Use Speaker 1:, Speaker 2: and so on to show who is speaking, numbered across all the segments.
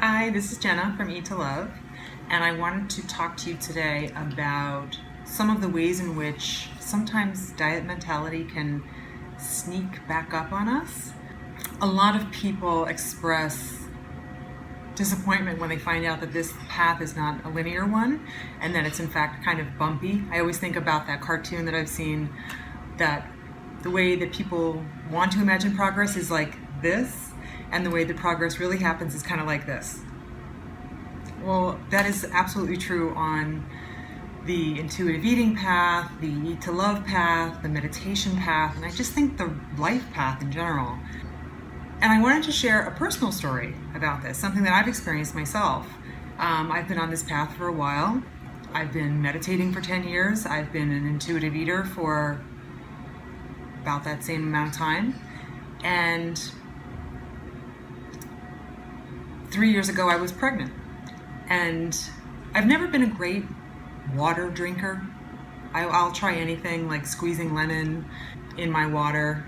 Speaker 1: Hi, this is Jenna from Eat to Love, and I wanted to talk to you today about some of the ways in which sometimes diet mentality can sneak back up on us. A lot of people express disappointment when they find out that this path is not a linear one and that it's in fact kind of bumpy. I always think about that cartoon that I've seen, that the way that people want to imagine progress is like this, and the way that progress really happens is kind of like this. Well, that is absolutely true on the intuitive eating path, the Eat to Love path, the meditation path, and I just think the life path in general. And I wanted to share a personal story about this, something that I've experienced myself. I've been on this path for a while. I've been meditating for 10 years. I've been an intuitive eater for about that same amount of time. And 3 years ago, I was pregnant. And I've never been a great water drinker. I'll try anything, like squeezing lemon in my water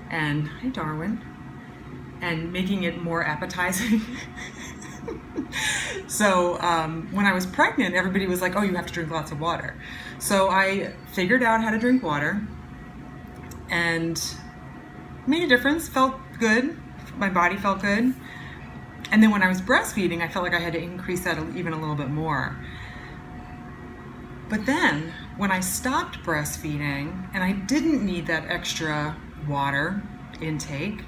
Speaker 1: and, hey Darwin, and making it more appetizing. So when I was pregnant, everybody was like, oh, you have to drink lots of water. So I figured out how to drink water and made a difference, felt good, my body felt good. And then when I was breastfeeding, I felt like I had to increase that even a little bit more. But then when I stopped breastfeeding and I didn't need that extra water intake,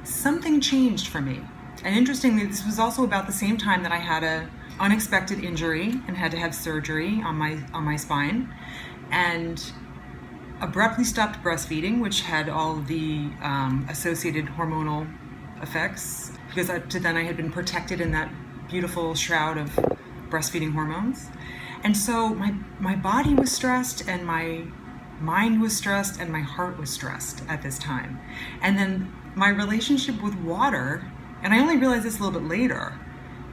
Speaker 1: something changed for me. And interestingly, this was also about the same time that I had an unexpected injury and had to have surgery on my spine, and abruptly stopped breastfeeding, which had all of the associated hormonal effects, because to then I had been protected in that beautiful shroud of breastfeeding hormones. And so my body was stressed, and my mind was stressed, and my heart was stressed at this time. And then my relationship with water, and I only realized this a little bit later,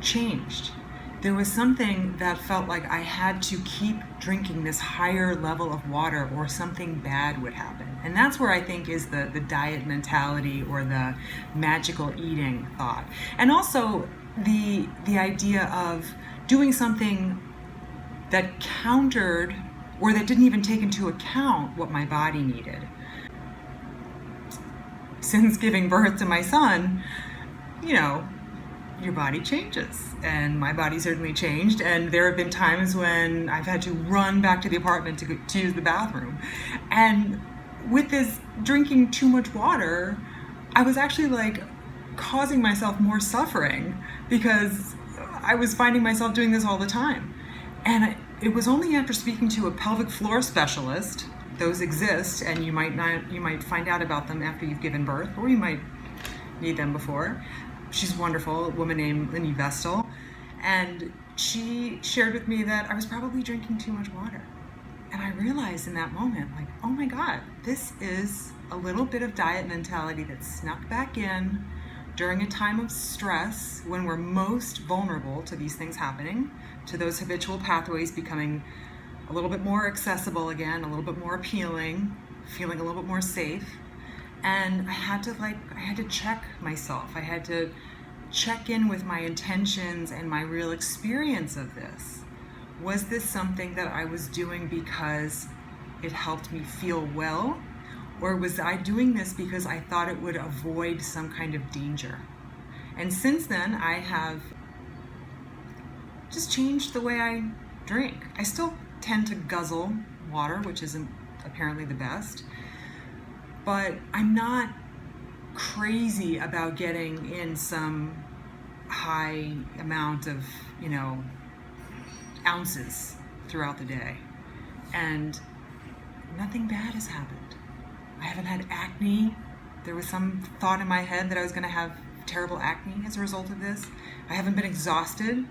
Speaker 1: changed. There was something that felt like I had to keep drinking this higher level of water or something bad would happen. And that's where I think is the diet mentality or the magical eating thought. And also the idea of doing something that countered or that didn't even take into account what my body needed. Since giving birth to my son, your body changes, and my body certainly changed, and there have been times when I've had to run back to the apartment to use the bathroom. And with this drinking too much water, I was actually like causing myself more suffering because I was finding myself doing this all the time. And it was only after speaking to a pelvic floor specialist, those exist, and you might find out about them after you've given birth, or you might need them before. She's wonderful, a woman named Lindy Vestal, and she shared with me that I was probably drinking too much water. And I realized in that moment, like, oh my God, this is a little bit of diet mentality that snuck back in during a time of stress when we're most vulnerable to these things happening, to those habitual pathways becoming a little bit more accessible again, a little bit more appealing, feeling a little bit more safe. And I had to check myself. I had to check in with my intentions and my real experience of this. Was this something that I was doing because it helped me feel well? Or was I doing this because I thought it would avoid some kind of danger? And since then, I have just changed the way I drink. I still tend to guzzle water, which isn't apparently the best. But I'm not crazy about getting in some high amount of, ounces throughout the day. And nothing bad has happened. I haven't had acne. There was some thought in my head that I was going to have terrible acne as a result of this. I haven't been exhausted,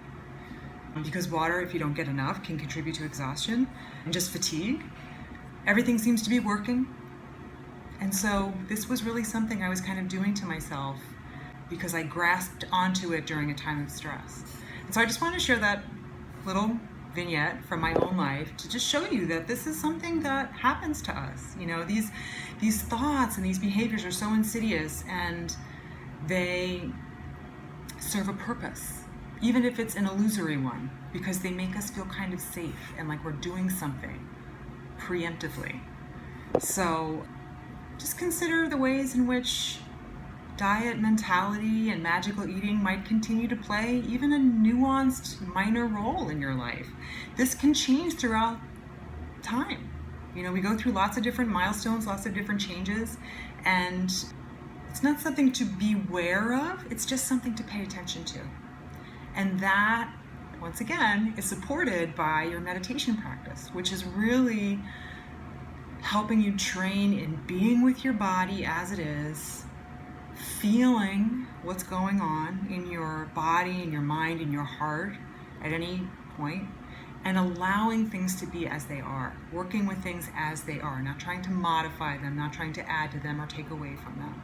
Speaker 1: because water, if you don't get enough, can contribute to exhaustion and just fatigue. Everything seems to be working. And so this was really something I was kind of doing to myself because I grasped onto it during a time of stress. And so I just want to share that little vignette from my own life to just show you that this is something that happens to us. These thoughts and these behaviors are so insidious, and they serve a purpose, even if it's an illusory one, because they make us feel kind of safe and like we're doing something preemptively. So just consider the ways in which diet mentality and magical eating might continue to play even a nuanced minor role in your life. This can change throughout time. You know, we go through lots of different milestones, lots of different changes, and it's not something to beware of, it's just something to pay attention to. And that, once again, is supported by your meditation practice, which is really helping you train in being with your body as it is, feeling what's going on in your body, in your mind, in your heart at any point, and allowing things to be as they are, working with things as they are, not trying to modify them, not trying to add to them or take away from them.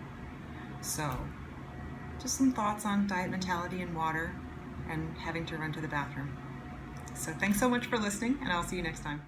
Speaker 1: So, just some thoughts on diet mentality and water and having to run to the bathroom. So thanks so much for listening, and I'll see you next time.